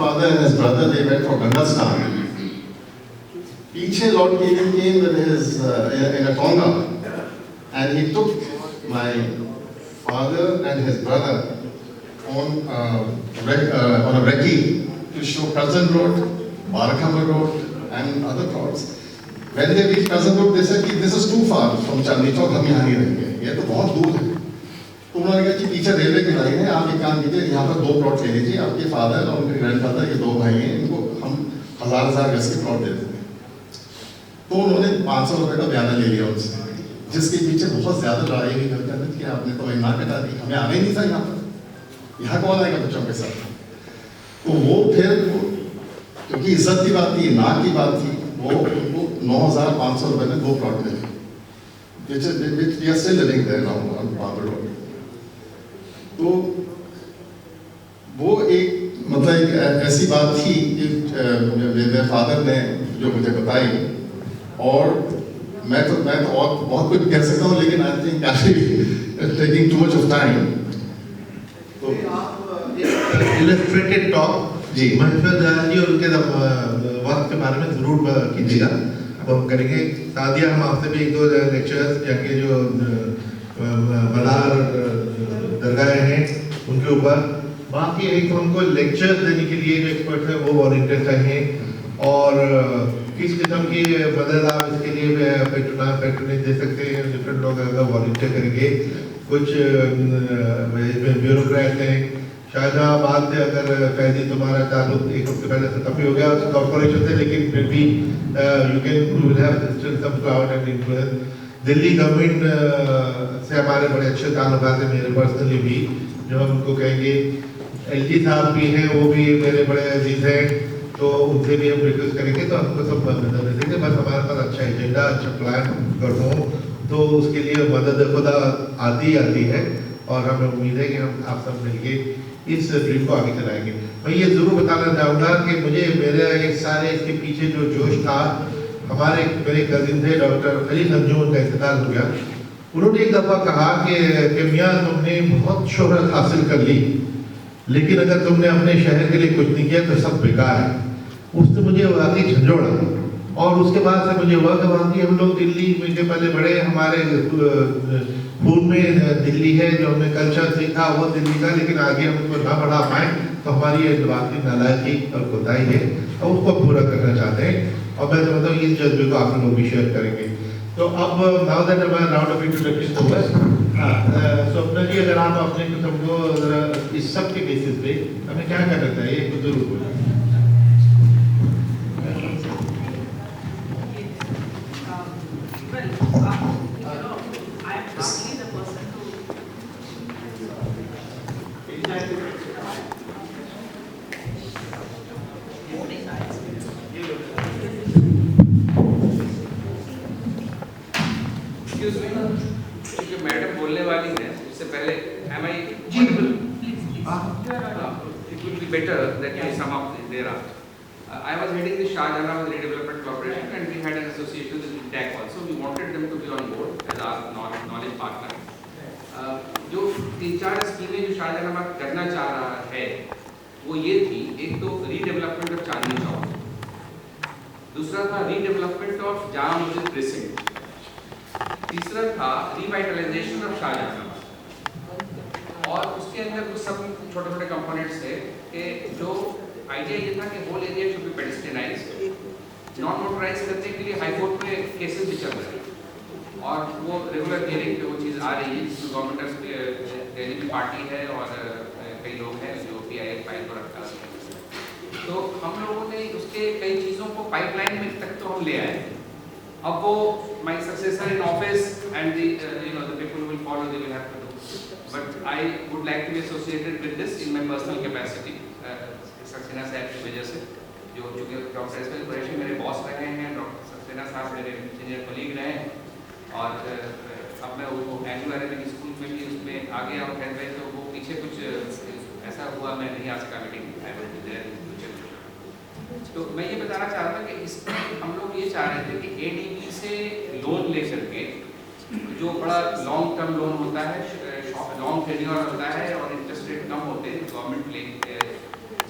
father and his brother, they went for Ganga Snan. Piche Lord Keegan came with his, in a Tonga, and he took my father and his brother on a recce to show Curzon Road, Barakhamba Road, and other plots. When they reached Curzon Road, they said, this is too far from Chandni Chowk, हम यहाँ नहीं रहेंगे, ये तो बहुत दूर है। तो उन्होंने कहा कि पीछे रेलवे की लाइन है, आप एक काम कीजिए, यहाँ पर 2 प्लॉट ले लीजिए, आपके फादर और उनके ग्रैंडफादर, ये 2 भाई हैं, इनको हम 1000 गज के प्लॉट दे देंगे। तो उन्होंने 500 रुपये का बयाना ले लिया उनसे, जिसके पीछे बहुत ज़्यादा लड़ाई हुई करते थे कि आपने तो वही ना कटा दी, हमें आना ही नहीं था यहाँ पर, यहाँ कौन आएगा बच्चों के साथ। तो वो फिर क्योंकि इज्जत की बात थी, ना की बात थी, वो उनको 9500 रुपये में 2 प्लॉट मिले, which we are still living there now on Babar Road. तो वो एक मतलब एक ऐसी बात थी कि मेरे फादर ने जो मुझे बताई, और मैं तो और बहुत कुछ कह सकता हूँ, लेकिन I think actually taking too much of time. तो इलस्ट्रेटेड टॉक जी महफूज जी और उनके वर्क के बारे में जरूर कीजिएगा, अब हम करेंगे। सादिया, हम आपसे भी 1-2 लेक्चर्स जाके जो मलार दरगाह हैं उनके ऊपर, बाकी एक हमको लेक्चर्स देने के लिए जो एक्सपर्ट हैं वो वॉलंटियर चाहिए, और किस किस्म की मदद आप इसके लिए पैट्रोनेज दे सकते हैं, डिफरेंट लोग अगर वॉलंटियर करेंगे। कुछ ब्यूरोक्रेट हैं शाहजहाबाद से, अगर फैजी तुम्हारा ताल्लुक 1 हफ्ते पहले से काफ़ी हो गया उस कॉर्पोरेशन से, लेकिन फिर भी you will have some cloud and influence. Delhi government से हमारे बड़े अच्छे ताल्लुकात हैं, मेरे पर्सनली भी, जो हम उनको कहेंगे। LG साहब भी हैं, वो भी मेरे बड़े अजीज हैं, तो उनसे भी हम रिक्वेस्ट करेंगे, तो हमको सब मदद देंगे। बस हमारे पास अच्छा एजेंडा, अच्छा प्लान कर हो, तो उसके लिए मदद खुदा आती है, और हमें उम्मीद है कि हम आप सब मिलके इस ड्रीम को आगे चलाएंगे। मैं ये ज़रूर बताना चाहूँगा कि मुझे मेरे एक सारे इसके पीछे जो जोश था, हमारे मेरे कजिन थे डॉक्टर अली संजू, उनका इंतकाल हो गया। उन्होंने एक दफ़ा कहा कि मियाँ तुमने बहुत शोहरत हासिल कर ली, लेकिन अगर तुमने अपने शहर के लिए कुछ नहीं किया तो सब बेकार है। उससे मुझे वाकई झंझोड़ा, और उसके बाद से मुझे हुआ कि वाकई हम लोग दिल्ली में के पहले बड़े, हमारे खून में दिल्ली है, जो हमने कल्चर सीखा वो दिल्ली का, लेकिन आगे हम उसको ना बढ़ा पाए, तो हमारी ये वाकई नालायकी और कोताही है, और उसको पूरा करना चाहते हैं, और मैं समझता हूँ इस जज्बे को आप लोग भी शेयर करेंगे। तो अब now that round of introduction over, Swapna ji, अगर आप अपने कुछ हमको जरा इस सब के बेसिस पे हमें क्या करना चाहिए तो जरूर बोलिए। मैडम बोलने वाली है उससे पहले am I audible? It would be better that we sum up thereafter. I was heading the Shah Jahan Redevelopment Corporation, and we had an association with TAC also. We wanted them to be on board as our knowledge partner. जो 3-4 स्कीमें जो शाहजहानाबाद करना चाह रहा है वो ये थी, एक तो रीडेवलपमेंट ऑफ चांदनी चौक, दूसरा था redevelopment of Jama Masjid president, तीसरा था रिवाइटलाइजेशन ऑफ शाहजहानाबाद, और उसके अंदर कुछ सब छोटे छोटे कंपोनेंट्स थे कि जो आइडिया ये था कि whole area should be pedestrianised. Non motorise करने के लिए हाई कोर्ट में केसेस भी चल रहे हैं, और वो रेगुलर हियरिंग पे वो चीज़ आ रही है, जिसमें गवर्नमेंट दिल्ली की पार्टी है और कई लोग हैं जो PIL फाइल को रखा है। तो हम लोगों ने उसके कई चीज़ों को पाइपलाइन में तक तो हम ले आए। अब वो my successor in office and the people will follow, they will have to do, but I would like to be associated with this in my personal capacity. Saxena साहब की वजह से, जो चूँकि डॉक्टर एस कुरैशी मेरे बॉस रहे हैं, डॉक्टर सक्सेना साहब मेरे सीनियर कलीग रहे हैं, और अब मैं वो एंग्लो अरेबिक स्कूल में भी उसमें आ गया और कहते हैं, तो वो पीछे कुछ ऐसा हुआ मैं नहीं आ सका मीटिंग। तो मैं ये बताना चाह रहा था कि इसमें हम लोग ये चाह रहे थे कि ADB से लोन ले करके, जो बड़ा लॉन्ग टर्म लोन होता है, लॉन्ग टेन्योर होता है और इंटरेस्ट रेट कम होते हैं, गवर्नमेंट ले,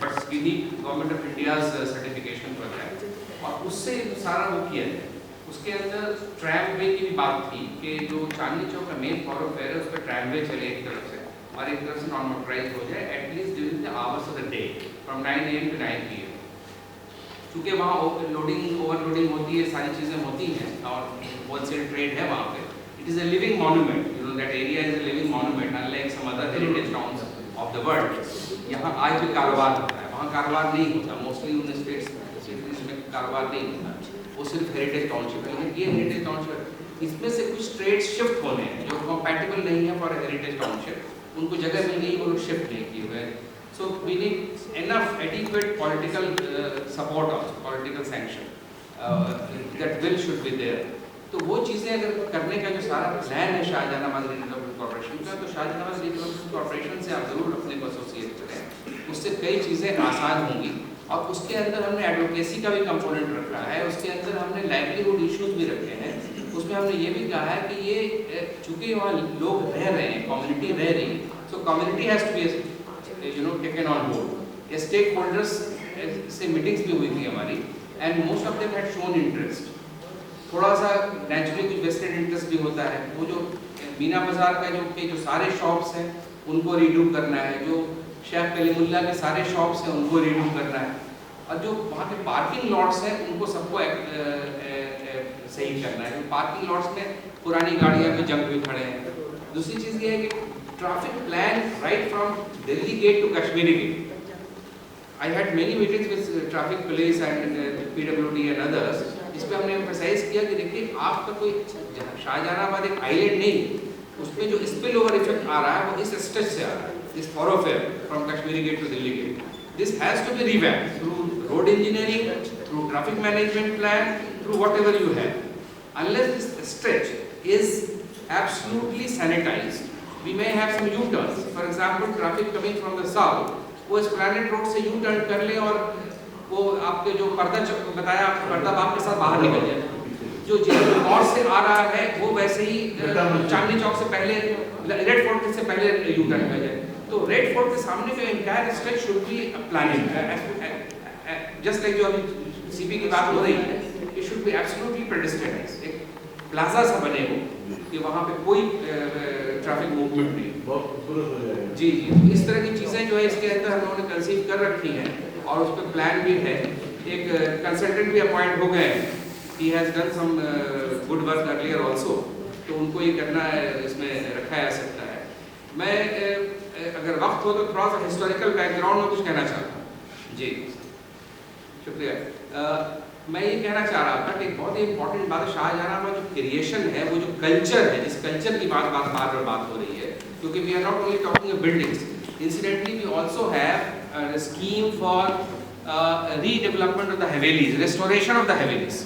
but we need government of India's certification for that, और उससे सारा वो किया जाए। उसके अंदर ट्रैमवे की भी बात थी कि जो चांदनी चौक का मेन थॉरोफेयर है उस पर ट्रैमवे चले एक तरफ से और एक तरफ से नॉन मोटराइज हो जाए at least during the hours of the day from 9 AM to 9 PM। क्योंकि वहाँ लोडिंग ओवरलोडिंग होती है, सारी चीज़ें होती हैं और होलसेल ट्रेड है वहाँ पे। It is a living monument, you know that area is a living monument unlike some other heritage towns of the world. यहाँ आज भी कारोबार होता है, वहाँ कारोबार नहीं होता, मोस्टली उन स्टेट्स में कारोबार नहीं होता, वो सिर्फ हेरिटेज टाउनशिप है। लेकिन ये हेरिटेज टाउनशिप, इसमें से कुछ स्ट्रेट्स शिफ्ट होने हैं जो कंपैटिबल नहीं है फॉर हेरिटेज टाउनशिप, उनको जगह मिल गई, वो लोग शिफ्ट नहीं किए हुए। So we need enough adequate political support also, political sanction that will should be there. तो वो चीज़ें अगर करने का जो सारा प्लान है शाहजहानाबाद रीडेवलपमेंट कॉर्पोरेशन का, तो शाहजहानाबाद रीडेवलपमेंट कॉर्पोरेशन से आप ज़रूर अपने को एसोसिएट करें, उससे कई चीज़ें आसान होंगी। और उसके अंदर हमने एडवोकेसी का भी कंपोनेंट रखा है, उसके अंदर हमने लाइवलीहुड इश्यूज भी रखे हैं। उसमें हमने ये भी कहा है कि ये चूँकि वहाँ लोग रह रहे हैं, कम्युनिटी रह रही है, so community has to be you know taken on board. Stakeholders से मीटिंग्स भी हुई थी हमारी and most of them had shown interest. थोड़ा सा नेचुरली कुछ वेस्टेड इंटरेस्ट भी होता है। वो जो मीना बाजार का जो सारे शॉप्स हैं उनको रीडू करना है, जो शेख कलीमुल्ला के सारे शॉप्स हैं उनको रीडू करना है, और जो वहाँ के पार्किंग लॉट्स हैं उनको सबको सही करना है। पार्किंग लॉट्स में पुरानी गाड़ियाँ भी जंग भी खड़े हैं। दूसरी चीज़ ये है कि traffic plan right from Delhi gate to Kashmiri gate. I had many meetings with traffic police and PWD and others, जिसमें हमने एम्फसाइज किया कि देखिए आपका कोई शाहजहानाबाद एक आइलैंड नहीं, उसमें जो स्पिल ओवर इफेक्ट आ रहा है वो इस स्ट्रेच से आ रहा है, इस thoroughfare from Kashmiri gate to Delhi gate. This has to be revamped through road engineering, through traffic management plan, through whatever you have. Unless this stretch is absolutely sanitized, we may have some U-turns. For example, traffic coming from the south, वो Esplanade road से U turn कर ले और वो आपके जो पर्दा बताया, आपका पर्दा बाप के साथ बाहर निकल जाए। जो नॉर्थ से आ रहा है वो वैसे ही चांदनी चौक से पहले, रेड फोर्ट से पहले यू टर्न कर जाए। तो रेड फोर्ट के सामने का entire stretch should be planning, just like जो अभी सीपी की बात हो रही है, इट शुड बी एब्सोल्युटली पेडेस्ट्रियनाइज्ड, एक प्लाजा सा बने वो कि वहाँ पे कोई ट्रैफिक मूवमेंट नहीं। बहुत खूबसूरत हो जाएगा। जी जी, इस तरह की चीज़ें जो है इसके अंदर हम लोगों ने कंसीव कर रखी हैं और उस पर प्लान भी है। एक कंसल्टेंट भी अपॉइंट हो गए, he has done some good work earlier also, तो उनको ये करना है, इसमें रखा जा सकता है। मैं अगर वक्त हो तो थोड़ा सा हिस्टोरिकल बैकग्राउंड में कुछ कहना चाहता हूँ। जी शुक्रिया। मैं ये कहना चाह रहा था कि एक बहुत ही इंपॉर्टेंट बात है, शाहजहानाबाद जो क्रिएशन है, वो जो कल्चर है, जिस कल्चर की बार बात हो रही है, क्योंकि we are not only talking of buildings, incidentally we also have a scheme for redevelopment of the havelis, restoration of the havelis.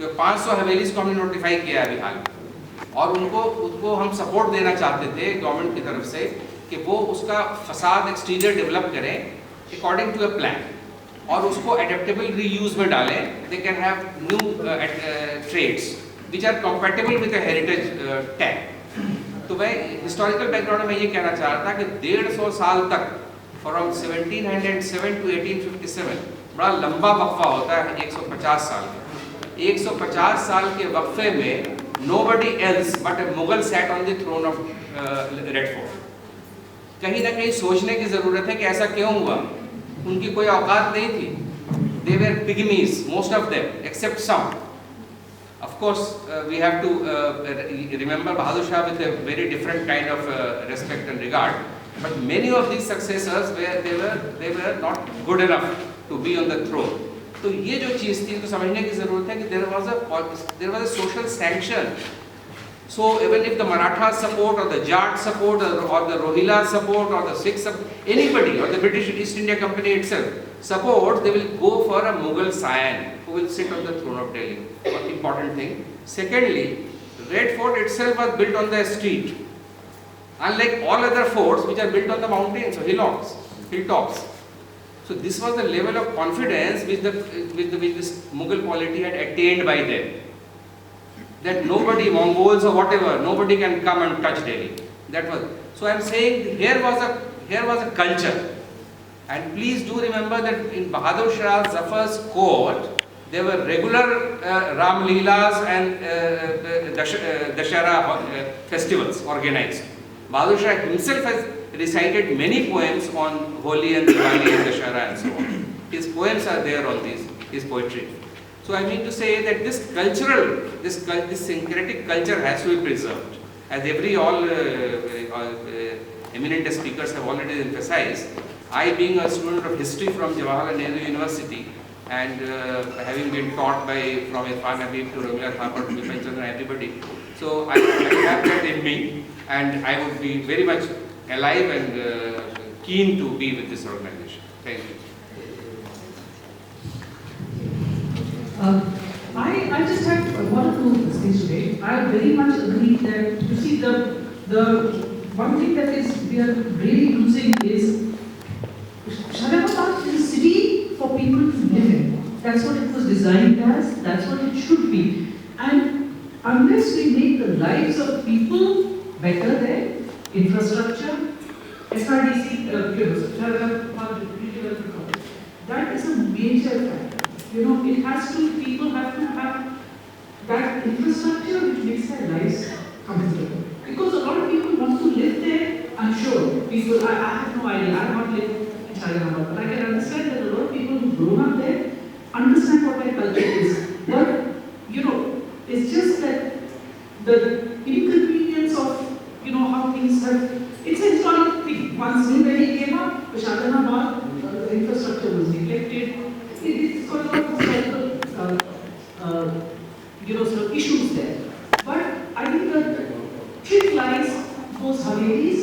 जो 500 हवेलीज को हमने नोटिफाई किया है अभी हाल में, और उनको हम सपोर्ट देना चाहते थे गवर्नमेंट की तरफ से कि वो उसका फसाद एक्सटीरियर डेवलप करें अकॉर्डिंग टू अ प्लान और उसको एडेप्टेबल रीयूज में डालें। They can have new trades which are compatible with the heritage tag. तो मैं हिस्टोरिकल बैकग्राउंड में ये कहना चाह रहा था कि 150 साल तक, फ्रॉम 1707 टू 1857, बड़ा लंबा वक्फा होता है 150 साल का। 150 साल के वक्फे में nobody else but a Mughal sat on the throne of Red Fort। कहीं ना कहीं सोचने की ज़रूरत है कि ऐसा क्यों हुआ। उनकी कोई औकात नहीं थी। They were pygmies, most of them, except some. Of course, we have to remember Bahadur Shah with a very different kind of respect and regard. But many of these successors they were not good enough to be on the throne. तो ये जो चीज़ थी तो समझने की ज़रूरत है कि there was a social sanction. So even if the Marathas support or the Jat support or the Rohilla support or the Sikh support, anybody or the British East India Company itself support, they will go for a Mughal scion who will sit on the throne of Delhi. One important thing. Secondly, Red Fort itself was built on the street, unlike all other forts which are built on the mountains or hilltops. So this was the level of confidence which this Mughal polity had attained by them, that nobody, Mongols or whatever, nobody can come and touch Delhi. That was. So I am saying here was a culture And please do remember that in Bahadur Shah Zafar's court, there were regular Ram Leelas and Dashara festivals organized. Bahadur Shah himself has recited many poems on Holi and Diwali and Dashara and so on. His poems are there on his poetry. So I mean to say that this cultural, this syncretic culture has to be preserved. As all eminent speakers have already emphasized, I being a student of history from Jawaharlal Nehru University and having been taught from Irfan Habib to Ramila Thapar to Bipan Chandra and everybody, so I have that in me, and I would be very much alive and keen to be with this organization. Thank you. I just had one or two things today. I very much agree that, you see, the one thing that we are really losing is Shahabad is a city for people to live in. That's what it was designed as, that's what it should be. And unless we make the lives of people better there, infrastructure, SRDC, that is a major factor. It has to, people have to have that infrastructure which makes their lives comfortable. Because a lot of people want to live there, I'm sure. People, I have no idea, I have not lived in China, but I can understand that a lot of people who've grown up there understand what their culture is. But, it's just that the inconvenience of, how things have, it's a historic thing. Once New Delhi came up, Shahabad, the infrastructure was neglected. It's got a lot of historical, sort of issues there. But I think the trick lies those Havelis,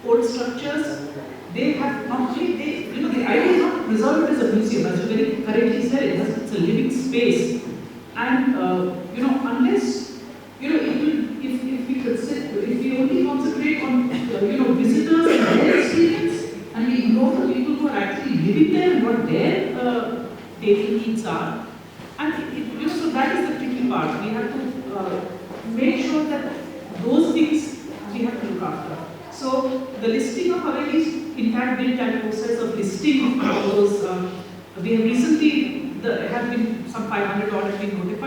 old structures. They have not really, the idea is not preserved as a museum, as you very correctly said, it's a living space. And, unless, if we only concentrate on, visitors and their experience, and we ignore the people who are actually living there and what their daily needs are, and, so that is the tricky part. We have to make sure that those things we have to look after. So the listing of Havelis, in fact, built that process of listing of those. We have recently, there have been some 500 odd have been notified.